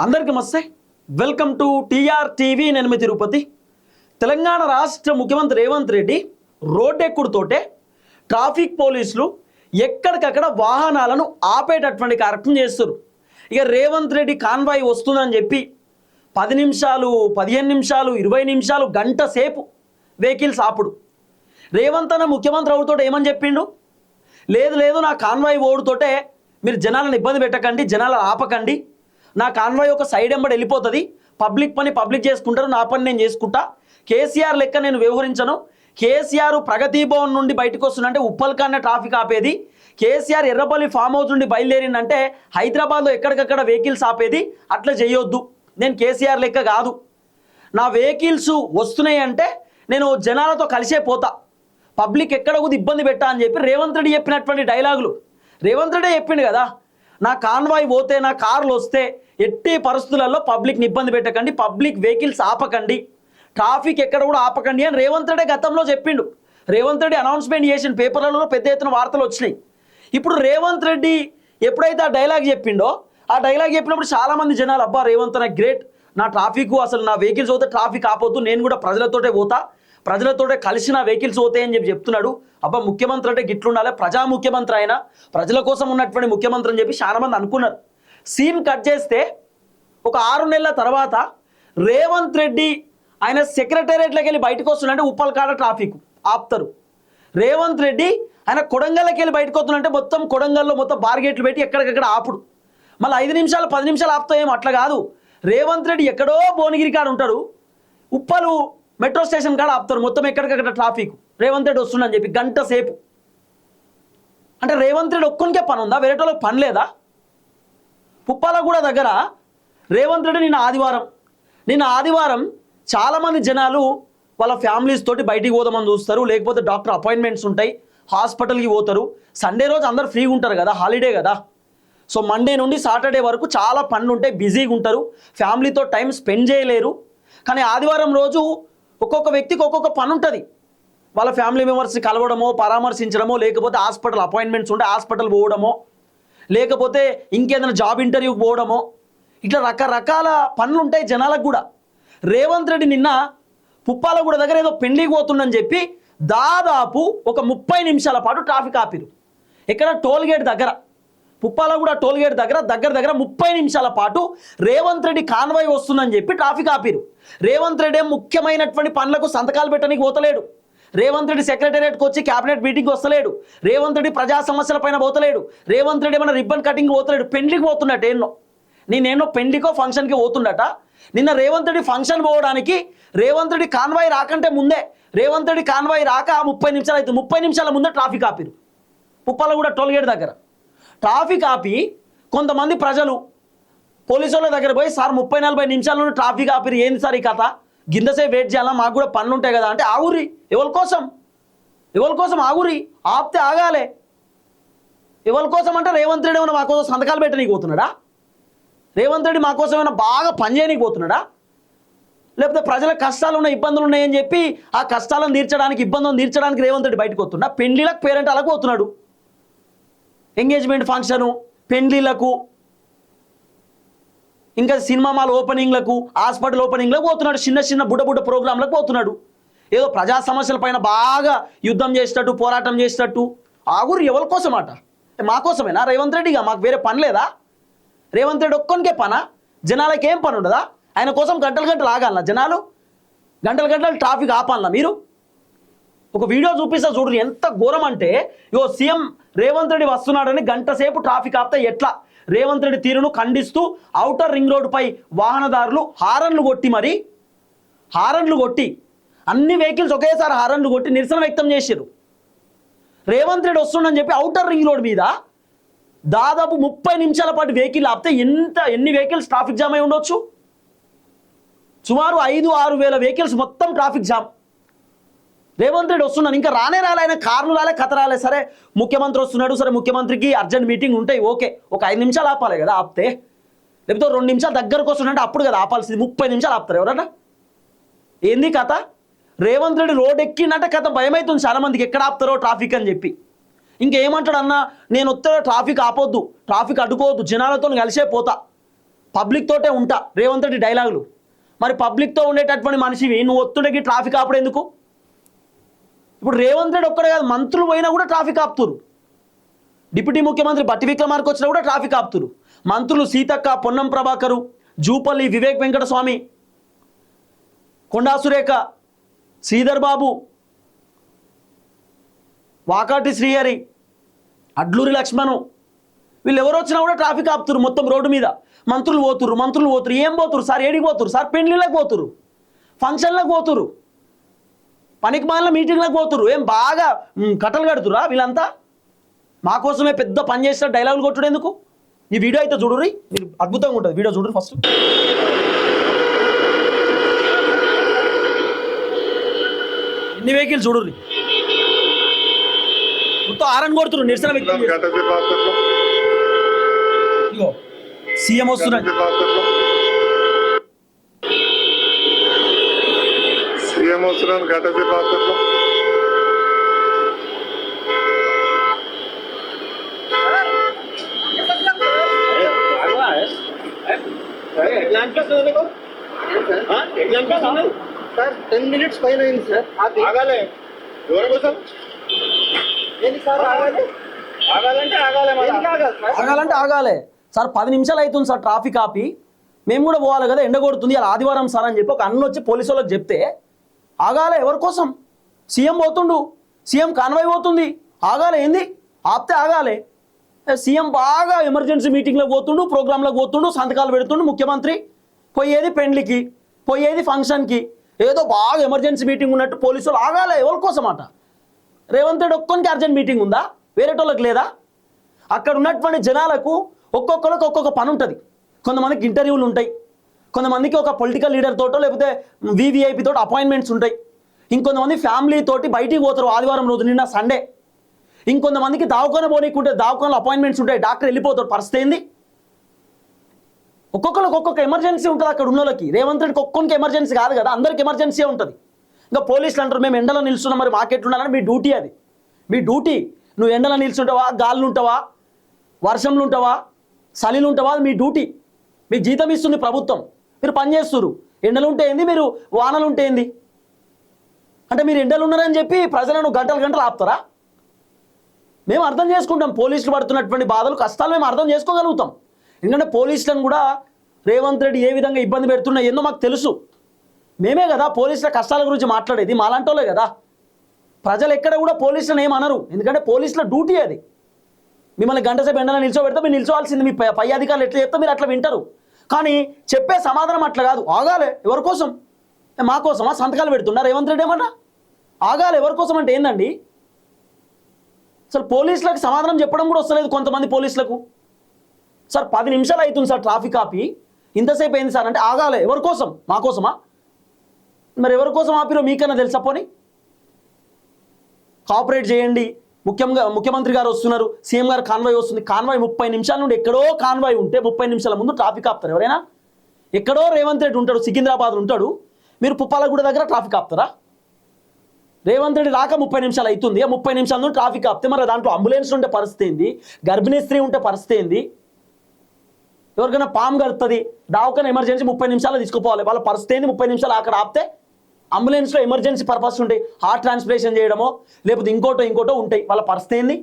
అందరికీ నమస్తే. Welcome to TR TV. నేను మీ తిరుపతి. తెలంగాణ రాష్ట్ర ముఖ్యమంత్రి రేవంత్ రెడ్డి రోడ్డెక్కుడుతోటే ట్రాఫిక్ పోలీసులు ఎక్కడికక్కడ వాహనాలను ఆపేటటువంటి కార్యక్రమం చేస్తారు. ఇక రేవంత్ రెడ్డి కాన్వాయ్ వస్తుందని చెప్పి 10 నిమిషాలు, 15 నిమిషాలు, 20 నిమిషాలు, గంట సేపు వెహికల్స్ ఆపుడు. రేవంత్ అన్న ముఖ్యమంత్రి అవుతోటే ఏమని చెప్పిండు? లేదు నా కాన్వాయ్ ఓడుతోటే మీరు జనాలను ఇబ్బంది పెట్టకండి, జనాలను ఆపకండి, నా కాన్వాయ్ ఒక సైడ్ ఎంబడి వెళ్ళిపోతుంది, పబ్లిక్ పని పబ్లిక్ చేసుకుంటారు, నా పని నేను చేసుకుంటా, కేసీఆర్ లెక్క నేను వ్యవహరించను, కేసీఆర్ ప్రగతి భవన్ నుండి బయటకు వస్తుందంటే ఉప్పల్కాన్నే ట్రాఫిక్ ఆపేది, కేసీఆర్ ఎర్రపల్లి ఫామ్ హౌస్ నుండి బయలుదేరిందంటే హైదరాబాద్లో ఎక్కడికక్కడ వెహికల్స్ ఆపేది, అట్లా చేయొద్దు, నేను కేసీఆర్ లెక్క కాదు, నా వెహికల్స్ వస్తున్నాయి అంటే నేను జనాలతో కలిసే పోతా, పబ్లిక్ ఎక్కడ కూడా ఇబ్బంది పెట్టా అని చెప్పి రేవంత్ రెడ్డి చెప్పినటువంటి డైలాగులు. రేవంత్ రెడ్డి చెప్పిండు కదా, నా కాన్వాయ్ పోతే, నా కార్లు వస్తే ఎట్టి పరిస్థితులలో పబ్లిక్ని ఇబ్బంది పెట్టకండి, పబ్లిక్ వెహికల్స్ ఆపకండి, ట్రాఫిక్ ఎక్కడ కూడా ఆపకండి అని రేవంత్ రెడ్డి గతంలో చెప్పిండు. రేవంత్ రెడ్డి అనౌన్స్మెంట్ చేసిన పేపర్లలో పెద్ద ఎత్తున వార్తలు వచ్చినాయి. ఇప్పుడు రేవంత్ రెడ్డి ఎప్పుడైతే ఆ డైలాగ్ చెప్పిండో, ఆ డైలాగ్ చెప్పినప్పుడు చాలామంది జనాలు అబ్బా రేవంత్ అన్న గ్రేట్, నా ట్రాఫిక్ అసలు నా వెహికల్స్ పోతే ట్రాఫిక్ ఆపొద్దు, నేను కూడా ప్రజలతోటే పోతా, ప్రజలతోటే కలిసి నా వెహికల్స్ పోతాయని చెప్పి చెప్తున్నాడు. అబ్బా ముఖ్యమంత్రి అంటే గిట్లుండాలి, ప్రజా ముఖ్యమంత్రి అయినా ప్రజల కోసం ఉన్నటువంటి ముఖ్యమంత్రి అని చెప్పి చాలామంది అనుకున్నారు. సీన్ కట్ చేస్తే ఒక 6 నెలల తర్వాత రేవంత్ రెడ్డి ఆయన సెక్రటేరియట్లోకి వెళ్ళి బయటకు వస్తుందంటే ఉప్పల్కాడ ట్రాఫిక్ ఆపుతారు. రేవంత్ రెడ్డి ఆయన కొడంగల్కి వెళ్ళి బయటకు వస్తుందంటే మొత్తం కొడంగల్లో మొత్తం బార్గేట్లు పెట్టి ఎక్కడికక్కడ ఆపుడు. మళ్ళీ 5 నిమిషాలు 10 నిమిషాలు ఆపుతాయేమో, అట్లా కాదు. రేవంత్ రెడ్డి ఎక్కడో భువనగిరి కాడ ఉంటాడు, ఉప్పలు మెట్రో స్టేషన్ కాడ ఆపుతారు, మొత్తం ఎక్కడికక్కడ ట్రాఫిక్. రేవంత్ రెడ్డి వస్తుందని చెప్పి గంట సేపు. అంటే రేవంత్ రెడ్డి ఒక్కనికే పని ఉందా? వేరే వాళ్ళకి పని లేదా? పుప్పాలగూడ దగ్గర రేవంత్ రెడ్డి నిన్న ఆదివారం చాలామంది జనాలు వాళ్ళ ఫ్యామిలీస్ తోటి బయటికి పోదామని చూస్తారు, లేకపోతే డాక్టర్ అపాయింట్మెంట్స్ ఉంటాయి, హాస్పిటల్కి పోతారు. సండే రోజు అందరు ఫ్రీగా ఉంటారు కదా, హాలిడే కదా. సో మండే నుండి సాటర్డే వరకు చాలా పనులు ఉంటాయి, బిజీగా ఉంటారు, ఫ్యామిలీతో టైం స్పెండ్ చేయలేరు. కానీ ఆదివారం రోజు ఒక్కొక్క వ్యక్తికి ఒక్కొక్క పని ఉంటుంది. వాళ్ళ ఫ్యామిలీ మెంబర్స్ని కలవడమో, పరామర్శించడమో, లేకపోతే హాస్పిటల్ అపాయింట్మెంట్స్ ఉంటే హాస్పిటల్ పోవడమో, లేకపోతే ఇంకేదైనా జాబ్ ఇంటర్వ్యూకి పోవడమో, ఇట్లా రకరకాల పనులు ఉంటాయి జనాలకు కూడా. రేవంత్ రెడ్డి నిన్న పుప్పాలగూడ దగ్గర ఏదో పెళ్లికి పోతుందని చెప్పి దాదాపు ఒక 30 నిమిషాల పాటు ట్రాఫిక్ ఆపిరు. ఇక్కడ టోల్గేట్ దగ్గర, పుప్పాలగూడ టోల్గేట్ దగ్గర 30 నిమిషాల పాటు రేవంత్ రెడ్డి కాన్వాయ్ వస్తుందని చెప్పి ట్రాఫిక్ ఆపిరు. రేవంత్ రెడ్డి ముఖ్యమైనటువంటి పనులకు సంతకాలు పెట్టడానికి పోతలేడు, రేవంత్ రెడ్డి సెక్రటేరియట్కి వచ్చి క్యాబినెట్ మీటింగ్కి వస్తలేడు, రేవంత్ రెడ్డి ప్రజా సమస్యల పైన పోతలేడు, రేవంత్ రెడ్డి ఏమైనా రిబ్బన్ కటింగ్ పోతలేడు, పెండ్లికి పోతున్నట్టు నేనేనో పెండ్లికో ఫంక్షన్కి పోతుండట. నిన్న రేవంత్ రెడ్డి ఫంక్షన్ పోవడానికి రేవంత్ రెడ్డి కాన్వాయ్ రాకంటే ముందే, రేవంత్ రెడ్డి కాన్వాయ్ రాక 30 నిమిషాలు అయితే 30 నిమిషాల ముందే ట్రాఫిక్ ఆపిరు. పుప్పాలగూడ టోల్గేట్ దగ్గర ట్రాఫిక్ ఆపి కొంతమంది ప్రజలు పోలీసు వాళ్ళ దగ్గర పోయి, సార్ 30-40 నిమిషాల్లోనే ట్రాఫిక్ ఆపిరు, ఏంది సార్ ఈ కథ, గిందసేపు వెయిట్ చేయాలా, మాకు కూడా పనులు ఉంటాయి కదా అంటే, ఆగురి, ఎవరి కోసం ఆగురి, ఆపితే ఆగాలే. ఎవరి కోసం అంటే రేవంత్ రెడ్డి ఏమైనా మా కోసం సంతకాలు పెట్టనీకి పోతున్నాడా? రేవంత్ రెడ్డి మా కోసం ఏమైనా బాగా పనిచేయనీకి పోతున్నాడా? లేకపోతే ప్రజల కష్టాలు ఉన్నాయి, ఇబ్బందులు ఉన్నాయని చెప్పి ఆ కష్టాలను తీర్చడానికి, ఇబ్బందులను తీర్చడానికి రేవంత్ రెడ్డి బయటకు వస్తున్నా? పెండ్లీలకు పేరెంట్ అలాగ పోతున్నాడు, ఎంగేజ్మెంట్ ఫంక్షను, పెండ్లీలకు, ఇంకా సినిమా మాల్ ఓపెనింగ్లకు, హాస్పిటల్ ఓపెనింగ్లకు పోతున్నాడు, చిన్న బుడ్డ ప్రోగ్రాంలకు పోతున్నాడు. ఏదో ప్రజా సమస్యల పైన బాగా యుద్ధం చేసేటట్టు, పోరాటం చేసేటట్టు. ఆగురు, ఎవరి కోసం అట? మా కోసమేనా రేవంత్ రెడ్డిగా? మాకు వేరే పని లేదా? రేవంత్ రెడ్డి ఒక్కనికే పనా? జనాలకి ఏం పని ఉండదా? ఆయన కోసం గంటలు ఆగాలనా జనాలు? గంటలు ట్రాఫిక్ ఆపాలనా మీరు? ఒక వీడియో చూపిస్తా చూడు, ఎంత ఘోరం అంటే, సీఎం రేవంత్ రెడ్డి వస్తున్నాడని గంట సేపు ట్రాఫిక్ ఆపితే ఎట్లా? రేవంత్ రెడ్డి తీరును ఖండిస్తూ ఔటర్ రింగ్ రోడ్డుపై వాహనదారులు హారన్లు కొట్టి అన్ని వెహికల్స్ ఒకేసారి హారన్లు కొట్టి నిరసన వ్యక్తం చేశారు. రేవంత్ రెడ్డి వస్తుండని చెప్పి ఔటర్ రింగ్ రోడ్ మీద దాదాపు 30 నిమిషాల పాటు వెహికల్ ఆపితే ఎన్ని వెహికల్స్ ట్రాఫిక్ జామ్ అయి ఉండొచ్చు? సుమారు 5-6 వేల వెహికల్స్ మొత్తం ట్రాఫిక్ జామ్. రేవంత్ రెడ్డి వస్తున్నాను, ఇంకా రాలే, ఆయన కార్లు రాలే, కథ రాలే. సరే ముఖ్యమంత్రి వస్తున్నాడు, సరే ముఖ్యమంత్రికి అర్జెంట్ మీటింగ్ ఉంటాయి, ఓకే, ఒక 5 నిమిషాలు ఆపాలి కదా ఆపితే, లేకపోతే 2 నిమిషాలు దగ్గరకు వస్తుందంటే అప్పుడు కదా ఆపాల్సింది. 30 నిమిషాలు ఆపుతారు ఎవరన్నా? ఏంది కథ? రేవంత్ రెడ్డి రోడ్ ఎక్కిందంటే కథ భయమవుతుంది చాలా మందికి, ఎక్కడ ఆపుతారో ట్రాఫిక్ అని చెప్పి. ఇంకేమంటాడు అన్న, నేను వస్తే ట్రాఫిక్ ఆపొద్దు, ట్రాఫిక్ అడ్డుకోవద్దు, జనాలతో కలిసే పోతా, పబ్లిక్ తోటే ఉంటా రేవంత్ రెడ్డి డైలాగులు. మరి పబ్లిక్తో ఉండేటటువంటి మనిషివి నువ్వు ఒత్తుండేకి ట్రాఫిక్ ఆపడం ఎందుకు? ఇప్పుడు రేవంత్ రెడ్డి ఒక్కడే కాదు, మంత్రులు పోయినా కూడా ట్రాఫిక్ ఆపుతురు. డిప్యూటీ ముఖ్యమంత్రి బట్టి విక్రమార్క వచ్చినా కూడా ట్రాఫిక్ ఆపుతురు. మంత్రులు సీతక్క, పొన్నం ప్రభాకరు, జూపల్లి, వివేక్ వెంకటస్వామి, కొండా సురేఖ, శ్రీధర్ బాబు, వాకాటి శ్రీహరి, అడ్లూరి లక్ష్మణు, వీళ్ళు ఎవరు వచ్చినా కూడా ట్రాఫిక్ ఆపుతురు మొత్తం రోడ్డు మీద. మంత్రులు పోతురు. ఏం పోతురు సార్? ఏడికి పోతురు సార్? పెళ్లిళ్ళకి పోతురు, ఫంక్షన్లకు పోతురు, పనికి మాలిన మీటింగ్లకు పోతురు. ఏం బాగా కట్టలు కడుతురా వీళ్ళంతా? మా కోసమే పెద్ద పని చేసిన డైలాగులు కొట్టుడు ఎందుకు? ఈ వీడియో అయితే చూడుర్రి, మీరు అద్భుతంగా ఉంటుంది. వీడియో చూడరు ఫస్ట్. ఎన్ని వెహికల్స్ చూడుర్రి, మొత్తం ఆరన్ కొడుతురు నిరసన వ్యక్తి. ఇగో సీఎం వస్తున్నాడు. సార్ 10 minutes పైన అయింది సార్. ఆగాలి ఎవరి కోసం? ఆగాలంటే ఆగాలి సార్. 10 నిమిషాలు అవుతుంది సార్ ట్రాఫిక్ ఆపి. మేము కూడా పోవాలి కదా, ఎండ కొడుతుంది, అలా ఆదివారం సార్ అని చెప్పి ఒక అన్న వచ్చి పోలీసు వాళ్ళకి చెప్తే ఆగాలి. ఎవరి కోసం? సీఎం పోతుండు, సీఎం కాన్వాయ్ పోతుంది, ఆగాలి. ఏంది ఆపితే ఆగాలి. సీఎం బాగా ఎమర్జెన్సీ మీటింగ్లోకి పోతుండు, ప్రోగ్రాంలోకి పోతుండు, సంతకాలు పెడుతుండు. ముఖ్యమంత్రి పోయేది పెండ్లికి, పోయేది ఫంక్షన్కి, ఏదో బాగా ఎమర్జెన్సీ మీటింగ్ ఉన్నట్టు పోలీసు వాళ్ళు ఆగాలి. ఎవరి కోసం అట? రేవంత్ రెడ్డి ఒక్కొనికి అర్జెంట్ మీటింగ్ ఉందా? వేరేటోళ్ళకి లేదా? అక్కడ ఉన్నటువంటి జనాలకు ఒక్కొక్కరికి ఒక్కొక్క పని ఉంటుంది. కొంతమందికి ఇంటర్వ్యూలు ఉంటాయి, కొంతమందికి ఒక పొలిటికల్ లీడర్ తోటో లేకపోతే వివిఐపి తోటి అపాయింట్మెంట్స్ ఉంటాయి, ఇంకొంతమంది ఫ్యామిలీ తోటి బయటికి పోతారు ఆదివారం రోజు నిన్న సండే, ఇంకొంతమందికి దావకాన పోనీకుంటే దావకానలో అపాయింట్మెంట్స్ ఉంటాయి, డాక్టర్ వెళ్ళిపోతాడు. పరిస్థితి ఏంది? ఒక్కొక్కరికి ఒక్కొక్క ఎమర్జెన్సీ ఉంటుంది అక్కడ ఉన్న వాళ్ళకి. రేవంత్ రెడ్డికి ఒక్కొక్కరికి ఎమర్జెన్సీ కాదు కదా, అందరికి ఎమర్జెన్సీ ఉంటుంది. ఇంకా పోలీసులు అంటారు మేము ఎండలో నిల్చున్నాం, మరి మాకెట్లుండాలని. మీ డ్యూటీ అది, మీ డ్యూటీ. నువ్వు ఎండలో నిల్చుంటావా, గాలులు ఉంటావా, వర్షంలు ఉంటావా, చలిలు ఉంటావా, అది మీ డ్యూటీ. మీకు జీతం ఇస్తుంది ప్రభుత్వం, మీరు పనిచేస్తున్నారు. ఎండలు ఉంటే ఏంది, మీరు వానలు ఉంటే ఏంది? అంటే మీరు ఎండలు ఉన్నారని చెప్పి ప్రజలను గంటలు ఆపుతారా? మేము అర్థం చేసుకుంటాం పోలీసులు పడుతున్నటువంటి బాధలు, కష్టాలు మేము అర్థం చేసుకోగలుగుతాం. ఎందుకంటే పోలీసులను కూడా రేవంత్ రెడ్డి ఏ విధంగా ఇబ్బంది పెడుతున్నా ఎన్నో మాకు తెలుసు. మేమే కదా పోలీసుల కష్టాల గురించి మాట్లాడేది, మాలాంటోలే కదా. ప్రజలు ఎక్కడ కూడా పోలీసులను ఏమనరు, ఎందుకంటే పోలీసుల డ్యూటీ అది. మిమ్మల్ని గంట సేపు ఎండలో నిల్చోబెడితే మీరు నిల్చోవాల్సింది, మీ పై అధికారులు ఎట్లా చెప్తే మీరు అట్లా వింటారు. కానీ చెప్పే సమాధానం అట్లా కాదు. ఆగాలి. ఎవరి కోసం? మా కోసమా? సంతకాలు పెడుతున్నా రేవంత్ రెడ్డి ఏమన్నా? ఆగాలి ఎవరి కోసం అంటే ఏందండి? అసలు పోలీసులకు సమాధానం చెప్పడం కూడా వస్తలేదు కొంతమంది పోలీసులకు. సార్ 10 నిమిషాలు అవుతుంది సార్ ట్రాఫిక్ ఆపి, ఇంతసేపు అయింది సార్ అంటే ఆగాలి. ఎవరి కోసం? మా కోసమా? మరి ఎవరి కోసం ఆపిరో మీకన్నా తెలుసా? పోనీ కోఆపరేట్ చేయండి. ముఖ్యమంత్రి గారు వస్తున్నారు, సీఎం గారు కాన్వాయ్ వస్తుంది. కాన్వాయ్ 30 నిమిషాల నుండి ఎక్కడో కాన్వాయ్ ఉంటే 30 నిమిషాల ముందు ట్రాఫిక్ ఆపుతారు ఎవరైనా? ఎక్కడో రేవంత్ రెడ్డి ఉంటాడు, సికింద్రాబాద్ ఉంటాడు, మీరు పుప్పాలగూడ దగ్గర ట్రాఫిక్ ఆపుతారా? రేవంత్ రెడ్డి రాక 30 నిమిషాలు అవుతుంది, 30 నిమిషాల నుండి ట్రాఫిక్ ఆపితే మరి దాంట్లో అంబులెన్స్ ఉంటే పరిస్థితి ఏంది? గర్భిణీ స్త్రీ ఉంటే పరిస్థితి ఏంది? ఎవరికైనా పాము కడుతుంది, దావకైనా ఎమర్జెన్సీ 30 నిమిషాలు తీసుకుపోవాలి, వాళ్ళ పరిస్థితి ఏంది? 30 నిమిషాలు అక్కడ ఆపితే అంబులెన్స్లో ఎమర్జెన్సీ పర్పస్ ఉంటాయి, హార్ట్ ట్రాన్స్ప్లేషన్ చేయడమో లేకపోతే ఇంకోటో ఉంటాయి, వాళ్ళ పరిస్థితి ఏంది?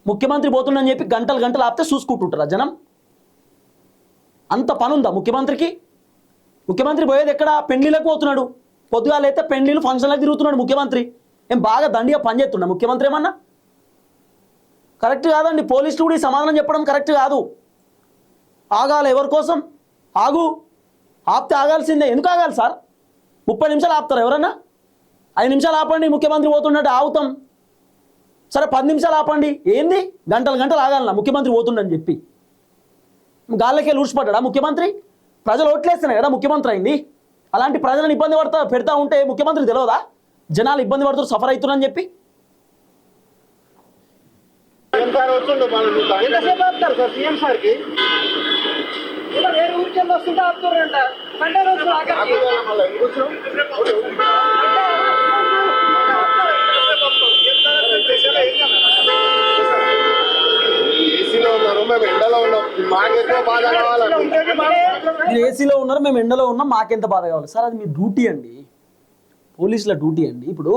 ముఖ్యమంత్రి పోతుండని చెప్పి గంటలు ఆపితే చూసుకుంటుంటారా జనం? అంత పని ఉందా ముఖ్యమంత్రికి? ముఖ్యమంత్రి పోయేది ఎక్కడ? పెండ్లిలకు పోతున్నాడు. పొద్దుగాలు అయితే పెండ్లిలు ఫంక్షన్లకు తిరుగుతున్నాడు ముఖ్యమంత్రి. ఏం బాగా దండిగా పనిచేస్తున్నాడు ముఖ్యమంత్రి ఏమన్నా? కరెక్ట్ కాదండి. పోలీసులు కూడా ఈ సమాధానం చెప్పడం కరెక్ట్ కాదు. ఆగాలి. ఎవరి కోసం? ఆపితే ఆగాల్సిందే. ఎందుకు ఆగాలి సార్? 30 నిమిషాలు ఆపుతారు ఎవరన్నా? 5 నిమిషాలు ఆపండి, ముఖ్యమంత్రి పోతున్నట్టు ఆగుతాం. సరే 10 నిమిషాలు ఆపండి, ఏంది? గంటలు ఆగాలన్నా ముఖ్యమంత్రి పోతుండని చెప్పి? గాళ్ళకే లూడ్చిపడ్డా ముఖ్యమంత్రి? ప్రజలు ఓట్లేస్తున్నాయి కదా ముఖ్యమంత్రి అయింది. అలాంటి ప్రజలను ఇబ్బంది పెడతా ఉంటే ముఖ్యమంత్రి తెలియదా జనాలు ఇబ్బంది పడుతున్నారు, సఫర్ అవుతున్నారని చెప్పి? ఏసీలో ఉన్నారు, మేము ఎండలో ఉన్నాం, మాకు ఎక్కువ బాధ కావాలండి. మీరు ఏసీలో ఉన్నారు, మేము ఎండలో ఉన్నాం, మాకెంత బాధ కావాలి సార్? అది మీ డ్యూటీ అండి, పోలీసుల డ్యూటీ అండి. ఇప్పుడు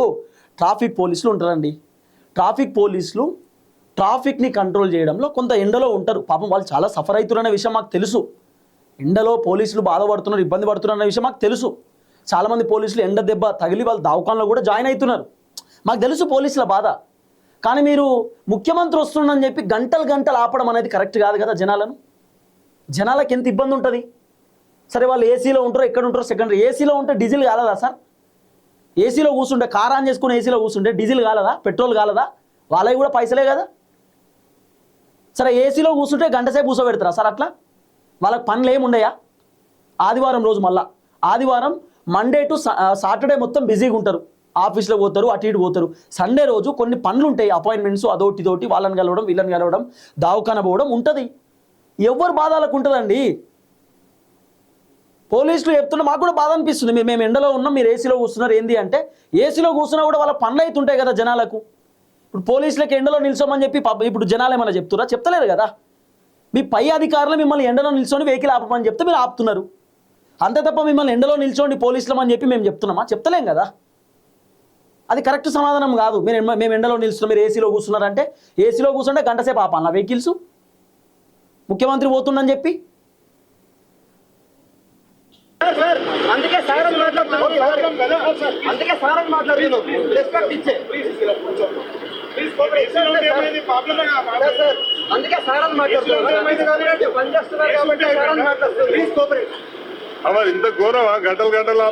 ట్రాఫిక్ పోలీసులు ఉంటారండి, ట్రాఫిక్ పోలీసులు ట్రాఫిక్ని కంట్రోల్ చేయడంలో కొంత ఎండలో ఉంటారు. పాపం వాళ్ళు చాలా సఫర్ అవుతున్నారనే విషయం మాకు తెలుసు. ఎండలో పోలీసులు బాధపడుతున్నారు, ఇబ్బంది పడుతున్నారు అనే విషయం మాకు తెలుసు. చాలామంది పోలీసులు ఎండ దెబ్బ తగిలి వాళ్ళు దవాఖానలో కూడా జాయిన్ అవుతున్నారు. మాకు తెలుసు పోలీసుల బాధ. కానీ మీరు ముఖ్యమంత్రి వస్తుండని చెప్పి గంటలు గంటలు ఆపడం అనేది కరెక్ట్ కాదు కదా. జనాలకు ఎంత ఇబ్బంది ఉంటుంది. సరే వాళ్ళు ఏసీలో ఉంటారో ఎక్కడ ఉంటారో సెకండరీ. ఏసీలో ఉంటే డీజిల్ కాలదా సార్? ఏసీలో కూర్చుంటే కార్ ఆన్ చేసుకుని ఏసీలో కూర్చుంటే డీజిల్ కాలదా, పెట్రోల్ కాలదా? వాళ్ళవి కూడా పైసలే కదా. సరే ఏసీలో కూర్చుంటే గంట సేపు కూర్చోబెడతారా సార్? అట్లా వాళ్ళకి పనులు ఏమి ఉండయా? ఆదివారం రోజు మళ్ళా ఆదివారం మండే టు సాటర్డే మొత్తం బిజీగా ఉంటారు, ఆఫీస్లో పోతారు, అటు ఇటు పోతారు. సండే రోజు కొన్ని పనులు ఉంటాయి, అపాయింట్మెంట్స్ అదోటి ఇదోటి, వాళ్ళని కలవడం వీళ్ళని కలవడం, దావఖాన పోవడం ఉంటుంది. ఎవరు బాధలకు ఉంటుందండి. పోలీసులు చెప్తున్నా మాకు కూడా బాధ అనిపిస్తుంది. మేము ఎండలో ఉన్నాం, మీరు ఏసీలో కూర్చున్నారు ఏంది అంటే, ఏసీలో కూర్చున్నా కూడా వాళ్ళ పనులు అవుతుంటాయి కదా జనాలకు. ఇప్పుడు పోలీసులకు ఎండలో నిల్చోమని చెప్పి ఇప్పుడు జనాలు ఏమైనా చెప్తురా? చెప్తలేరు కదా. మీ పై అధికారులు మిమ్మల్ని ఎండలో నిల్చొని వెహికల్ ఆపమని చెప్తే మీరు ఆపుతున్నారు. అంతే తప్ప మిమ్మల్ని ఎండలో నిల్చోండి పోలీసులు అని చెప్పి మేము చెప్తున్నామా? చెప్తలేం కదా. అది కరెక్ట్ సమాధానం కాదు. మేము ఎండలో నిల్చున్నాం, మీరు ఏసీలో కూర్చున్నారంటే, ఏసీలో కూర్చుంటే గంట సేపు ఆపాలన్నా వెహికల్స్? ముఖ్యమంత్రి పోతుండని చెప్పి అందుకే సార్ అని మాట్లాడుతున్నాను. అందుకే సార్ అని మాట్లాడుతున్నాను. రెస్పెక్ట్ ఇచ్చే అందుకే సార్ అని మాట్లాడుతున్నాను. పని చేస్తున్నారు కాబట్టి సార్ అని మాట్లాడుతున్నాను. అలా ఇంత ఘోరమా? గంటలు గంటలు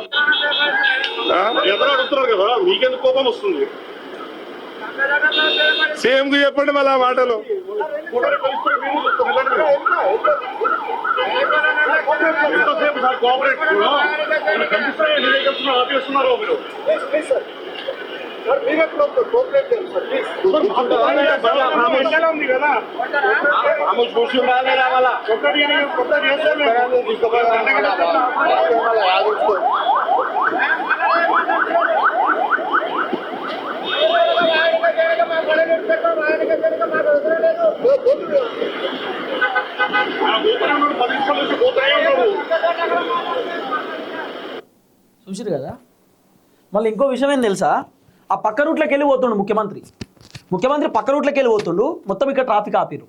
ఎవరు అడుగుతున్నారు కదా, మీకెందుకు కోపం వస్తుంది? సీఎం కు చెప్పండి మళ్ళీ ఆ మాటలు. చూసిరు కదా. మళ్ళీ ఇంకో విషయం ఏం తెలుసా? ఆ పక్క రూట్లోకి వెళ్ళి పోతుండు ముఖ్యమంత్రి పక్క రూట్లోకి వెళ్ళి పోతుండు, మొత్తం ఇక్కడ ట్రాఫిక్ ఆపిరు.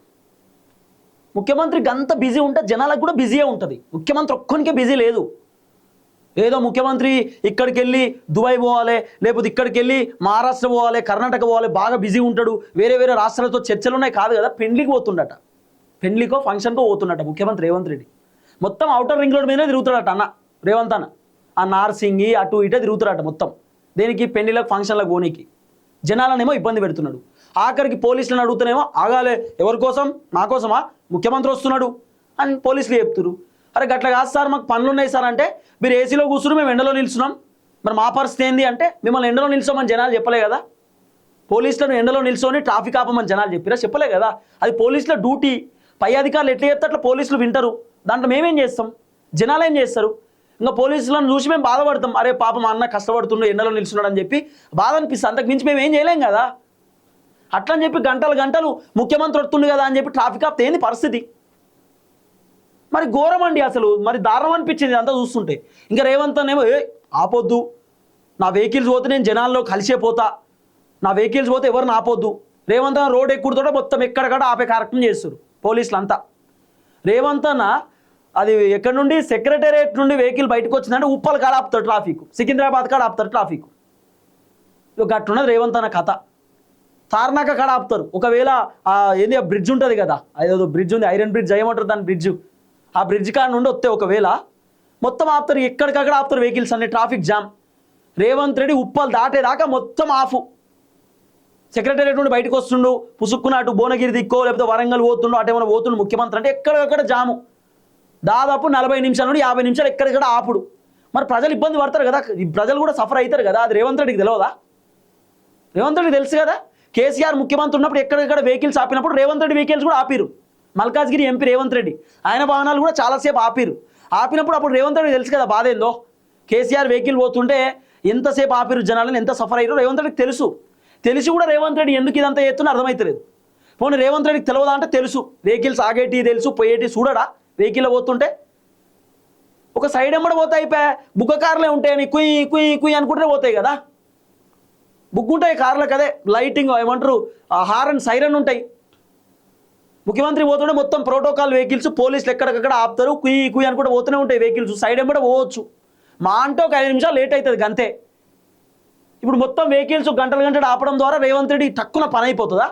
ముఖ్యమంత్రికి అంత బిజీ ఉంటే జనాలకు కూడా బిజీయే ఉంటుంది. ముఖ్యమంత్రి ఒక్కరికే బిజీ లేదు. ఏదో ముఖ్యమంత్రి ఇక్కడికి వెళ్ళి దుబాయ్ పోవాలి, లేకపోతే ఇక్కడికి వెళ్ళి మహారాష్ట్ర పోవాలి, కర్ణాటక పోవాలి, బాగా బిజీ ఉంటాడు, వేరే వేరే రాష్ట్రాలతో చర్చలు ఉన్నాయి కాదు కదా. పెండ్లికి పోతుండట, పెండ్లికో ఫంక్షన్కో పోతుండట ముఖ్యమంత్రి రేవంత్ రెడ్డి. మొత్తం అవుటర్ రింగ్ రోడ్ మీదనే తిరుగుతాడట అన్న రేవంత్ అన్న. ఆ నార్సింగి అటు ఇటే తిరుగుతాడట మొత్తం. దేనికి? పెళ్లిలకు ఫంక్షన్లకు పోనీకి. జనాలనేమో ఇబ్బంది పెడుతున్నాడు. ఆఖరికి పోలీసులను అడుగుతానేమో ఆగాలే, ఎవరి కోసం? నా కోసమా? ముఖ్యమంత్రి వస్తున్నాడు అని పోలీసులు చెప్తున్నారు. అరే గట్ల కాదు సార్, మాకు పనులు ఉన్నాయి సార్ అంటే, మీరు ఏసీలో కూర్చుని మేము ఎండలో నిల్చున్నాం, మరి మా పరిస్థితి ఏంది అంటే, మిమ్మల్ని ఎండలో నిల్చోమని జనాలు చెప్పలే కదా. పోలీసులను ఎండలో నిల్చొని ట్రాఫిక్ ఆపమని జనాలు చెప్పిరా? చెప్పలే కదా. అది పోలీసుల డ్యూటీ. పై అధికారులు ఎట్లా చెప్తే అట్లా పోలీసులు వింటారు. దాంట్లో మేమేం చేస్తాం? జనాలు ఏం చేస్తారు? ఇంకా పోలీసులను చూసి మేము బాధపడతాం. అరే పాపం అన్న కష్టపడుతుండే ఎండలో నిల్చున్నాడు అని చెప్పి బాధ అనిపిస్తుంది. అంతకు మించి మేము ఏం చేయలేం కదా. అట్లా అని చెప్పి గంటలు గంటలు ముఖ్యమంత్రి వస్తుంది కదా అని చెప్పి ట్రాఫిక్ ఆపితే ఏంది పరిస్థితి? మరి ఘోరం అండి అసలు. మరి దారుణం అనిపించింది అంతా చూస్తుంటే. ఇంకా రేవంత్ అనేమో ఆపొద్దు, నా వెహికల్స్ పోతే నేను జనాల్లో కలిసే పోతా, నా వెహికల్స్ పోతే ఎవరిని ఆపొద్దు. రేవంత్ అన్న రోడ్ ఎక్కుడుతోటే మొత్తం ఎక్కడక్కడ ఆపే కార్యక్రమం చేస్తారు పోలీసులు అంతా. రేవంత్ అన్న అది ఎక్కడి నుండి సెక్రటేరియట్ నుండి వెహికల్ బయటకు వచ్చిందంటే ఉప్పల్ కాడ ఆపుతారు ట్రాఫిక్, సికింద్రాబాద్ కాడ ఆపుతారు ట్రాఫిక్. గట్టున్నది రేవంత్ అన్న కథ. తార్నాక కాడ ఆపుతారు. ఒకవేళ ఏంది ఆ బ్రిడ్జ్ ఉంటుంది కదా, అదేదో బ్రిడ్జ్ ఉంది, ఐరన్ బ్రిడ్జ్ ఏమంటారు దాని బ్రిడ్జ్, ఆ బ్రిడ్జ్ కాడ నుండి వస్తే ఒకవేళ మొత్తం ఆపుతారు. ఎక్కడికక్కడ ఆపుతారు వెహికల్స్ అన్ని, ట్రాఫిక్ జామ్. రేవంత్ రెడ్డి ఉప్పల్ దాటేదాకా మొత్తం ఆఫ్. సెక్రటేరియట్ నుండి బయటకు వస్తుండు, పుసుక్కున అటు భువనగిరి దిక్కో లేకపోతే వరంగల్ పోతుండు, అటు ఏమైనా పోతుండు ముఖ్యమంత్రి అంటే ఎక్కడికక్కడ జాము. దాదాపు 40 నిమిషాల నుండి 50 నిమిషాలు ఎక్కడికక్కడ ఆపుడు. మరి ప్రజలు ఇబ్బంది పడతారు కదా, ప్రజలు కూడా సఫర్ అవుతారు కదా. అది రేవంత్ రెడ్డికి తెలియదా? రేవంత్ రెడ్డికి తెలుసు కదా. కేసీఆర్ ముఖ్యమంత్రి ఉన్నప్పుడు ఎక్కడెక్కడ వెహికల్స్ ఆపినప్పుడు రేవంత్ రెడ్డి వెహికల్స్ కూడా ఆపిరు. మల్కాజ్గిరి ఎంపీ రేవంత్ రెడ్డి ఆయన వాహనాలు కూడా చాలాసేపు ఆపినప్పుడు అప్పుడు రేవంత్ రెడ్డి తెలుసు కదా బాధ ఏందో. కేసీఆర్ వెహికల్ పోతుంటే ఎంతసేపు ఆపిరు, జనాలను ఎంత సఫర్ అయ్యారో రేవంత్ రెడ్డికి తెలుసు. తెలిసి కూడా రేవంత్ రెడ్డి ఎందుకు ఇదంతా చేస్తున్నా అర్థమవుతలేదు. పోనీ రేవంత్ రెడ్డికి తెలియదా అంటే తెలుసు, వెహికల్స్ ఆగేటి తెలుసు, పోయేటి చూడడా వెహికల్లో పోతుంటే? ఒక సైడ్ ఎంబడి పోతాయి, బుగ్గ కార్లే ఉంటాయని కుయ్ కుయ్ కుయ్ అనుకుంటే పోతాయి కదా. బుక్ ఉంటాయి కార్లకు, అదే లైటింగ్ ఏమంటారు హారన్ సైరన్ ఉంటాయి. ముఖ్యమంత్రి పోతుంటే మొత్తం ప్రోటోకాల్ వెహికల్స్, పోలీసులు ఎక్కడికక్కడ ఆపుతారు, కుయ్ కుయ్ అనుకుంటే పోతూనే ఉంటాయి వెహికల్స్. సైడ్ ఎంబడి పోవచ్చు, మా అంటే ఒక 5 నిమిషాలు లేట్ అవుతుంది అంతే. ఇప్పుడు మొత్తం వెహికల్స్ గంటలు గంటలు ఆపడం ద్వారా రేవంత్ రెడ్డి తక్కువ పని అయిపోతుందా?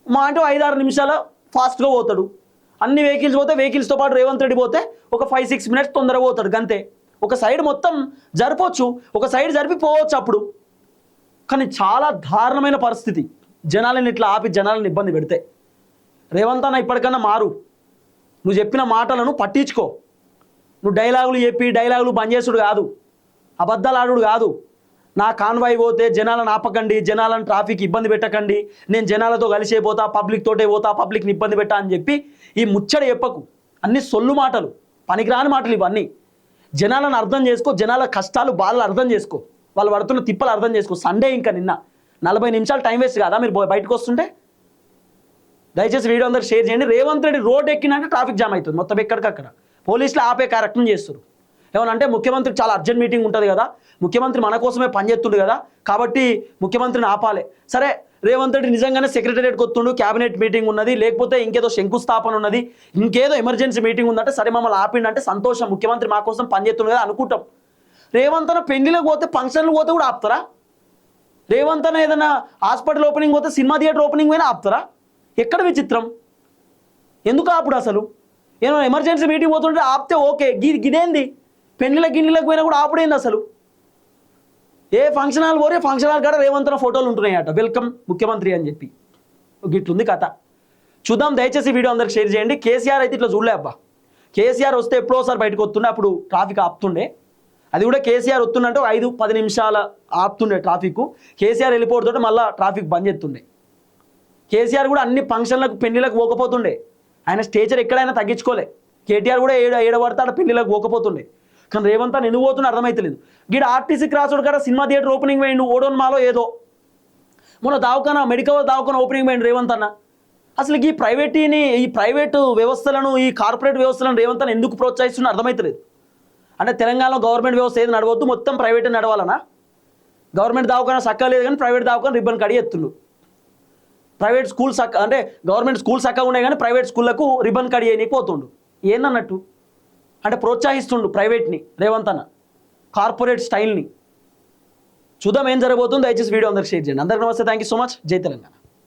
మా అంటే 5-6 నిమిషాలు ఫాస్ట్గా పోతాడు. అన్ని వెహికల్స్ పోతే వెహికల్స్తో పాటు రేవంత్ రెడ్డి పోతే ఒక 5-6 మినిట్స్ తొందరగా పోతాడు గంతే. ఒక సైడ్ మొత్తం జరపవచ్చు, ఒక సైడ్ జరిపిపోవచ్చు అప్పుడు. కానీ చాలా దారుణమైన పరిస్థితి, జనాలను ఇట్లా ఆపి జనాలను ఇబ్బంది పెడితే. రేవంత్ అన్న ఇప్పటికన్నా మారు, నువ్వు చెప్పిన మాటలను పట్టించుకో. నువ్వు డైలాగులు చెప్పి డైలాగులు బంద్ చేసుడు కాదు, అబద్ధాలు ఆడుడు కాదు. నా కాన్వాయ్ పోతే జనాలను ఆపకండి, జనాలను ట్రాఫిక్ ఇబ్బంది పెట్టకండి, నేను జనాలతో కలిసే పోతా, పబ్లిక్ తోటే పోతా, పబ్లిక్ని ఇబ్బంది పెట్టా అని చెప్పి ఈ ముచ్చట చెప్పకు. అన్ని సొల్లు మాటలు, పనికిరాని మాటలు ఇవన్నీ. జనాలను అర్థం చేసుకో, జనాల కష్టాలు బాధలు అర్థం చేసుకో, వాళ్ళు పడుతున్న తిప్పలు అర్థం చేసుకో. సండే ఇంకా నిన్న 40 నిమిషాలు టైం వేస్ట్ కాదా మీరు బయటకు వస్తుంటే? దయచేసి వీడియో అందరూ షేర్ చేయండి. రేవంత్ రెడ్డి రోడ్ ఎక్కినాక ట్రాఫిక్ జామ్ అవుతుంది మొత్తం ఎక్కడికక్కడ. పోలీసులు ఆపే కార్యక్రమం చేస్తారు. ఏమనంటే ముఖ్యమంత్రికి చాలా అర్జెంట్ మీటింగ్ ఉంటుంది కదా, ముఖ్యమంత్రి మన కోసమే పనిచేస్తుండు కదా, కాబట్టి ముఖ్యమంత్రిని ఆపాలి. సరే, రేవంత్ రెడ్డి నిజంగానే సెక్రటేరియట్కి వస్తుండు, క్యాబినెట్ మీటింగ్ ఉన్నది, లేకపోతే ఇంకేదో శంకుస్థాపన ఉన్నది, ఇంకేదో ఎమర్జెన్సీ మీటింగ్ ఉందంటే సరే మమ్మల్ని ఆపిండంటే సంతోషం, ముఖ్యమంత్రి మా కోసం పనిచేస్తుండు కదా అనుకుంటాం. రేవంత్ అన్న పెళ్లిలకు పోతే, ఫంక్షన్లకు పోతే కూడా ఆపుతారా? రేవంత్ అన్న ఏదైనా హాస్పిటల్ ఓపెనింగ్ పోతే, సినిమా థియేటర్ ఓపెనింగ్ పోయినా ఆపుతారా? ఎక్కడ విచిత్రం? ఎందుకు ఆపుడు అసలు? ఏమైనా ఎమర్జెన్సీ మీటింగ్ పోతుంటే ఆపితే ఓకే, గిదేంది? పెళ్లిళ్ళకి పోయినా కూడా ఆపుడేంది అసలు? ఏ ఫంక్షన్ హాల్ పోరే, ఫంక్షన్ హాల్ కాడ రేవంత్ అన్న ఫోటోలు ఉంటున్నాయట, వెల్కమ్ ముఖ్యమంత్రి అని చెప్పి. గిట్లుంది కథ. చూద్దాం, దయచేసి వీడియో అందరికి షేర్ చేయండి. కేసీఆర్ అయితే ఇట్లా చూడలే అబ్బా. కేసీఆర్ వస్తే ఎప్పుడోసారి బయటకు వస్తుండే, అప్పుడు ట్రాఫిక్ ఆపుతుండే. అది కూడా కేసీఆర్ వస్తుండే 5-10 నిమిషాల ఆపుతుండే ట్రాఫిక్. కేసీఆర్ వెళ్ళిపోతుంటే మళ్ళీ ట్రాఫిక్ బంద్ చేస్తుండే. కేసీఆర్ కూడా అన్ని ఫంక్షన్లకు పెళ్లిలకు పోకపోతుండే, ఆయన స్టేచర్ ఎక్కడైనా తగ్గించుకోలే. కేటీఆర్ కూడా ఏడబడతాడు పెళ్లిలకు పోకపోతుండే. కానీ రేవంత్ అన్న ఎందుకు పోతున్నా అర్థమైతలేదు. గీడ ఆర్టీసీ క్రాస్ రోడ్ కాడ సినిమా థియేటర్ ఓపెనింగ్ పోయిండు, ఓడోన్ మాలో ఏదో మొన్న దావఖానా మెడికల్ దావఖానా ఓపెనింగ్ పోయిండు రేవంత్ అన్న. అసలు ఈ ప్రైవేటు వ్యవస్థలను, ఈ కార్పొరేట్ వ్యవస్థలను రేవంత్ అన్న ఎందుకు ప్రోత్సహిస్తున్నా అర్థమైతలేదు. అంటే తెలంగాణలో గవర్నమెంట్ వ్యవస్థ ఏది నడవద్దు, మొత్తం ప్రైవేట్ నడవాలనా? గవర్నమెంట్ దావఖానా సక్క లేదు కానీ ప్రైవేట్ దావఖానా రిబ్బన్ కడి ఎత్తుండు. ప్రైవేట్ స్కూల్ సక్క అంటే గవర్నమెంట్ స్కూల్ సక్కగా ఉన్నాయి కానీ ప్రైవేట్ స్కూళ్ళకు రిబ్బన్ కడి చేయనీకి పోతుండు. ఏందన్నట్టు? అంటే ప్రోత్సహిస్తుండు ప్రైవేట్ని రేవంత్ అన్న, కార్పొరేట్ స్టైల్ని. చూద్దాం ఏం జరగబోతుందో. దయచేసి వీడియో అందరికి షేర్ చేయండి. అందరికీ నమస్తే, థ్యాంక్ యూ సో మచ్. జై తెలంగాణ.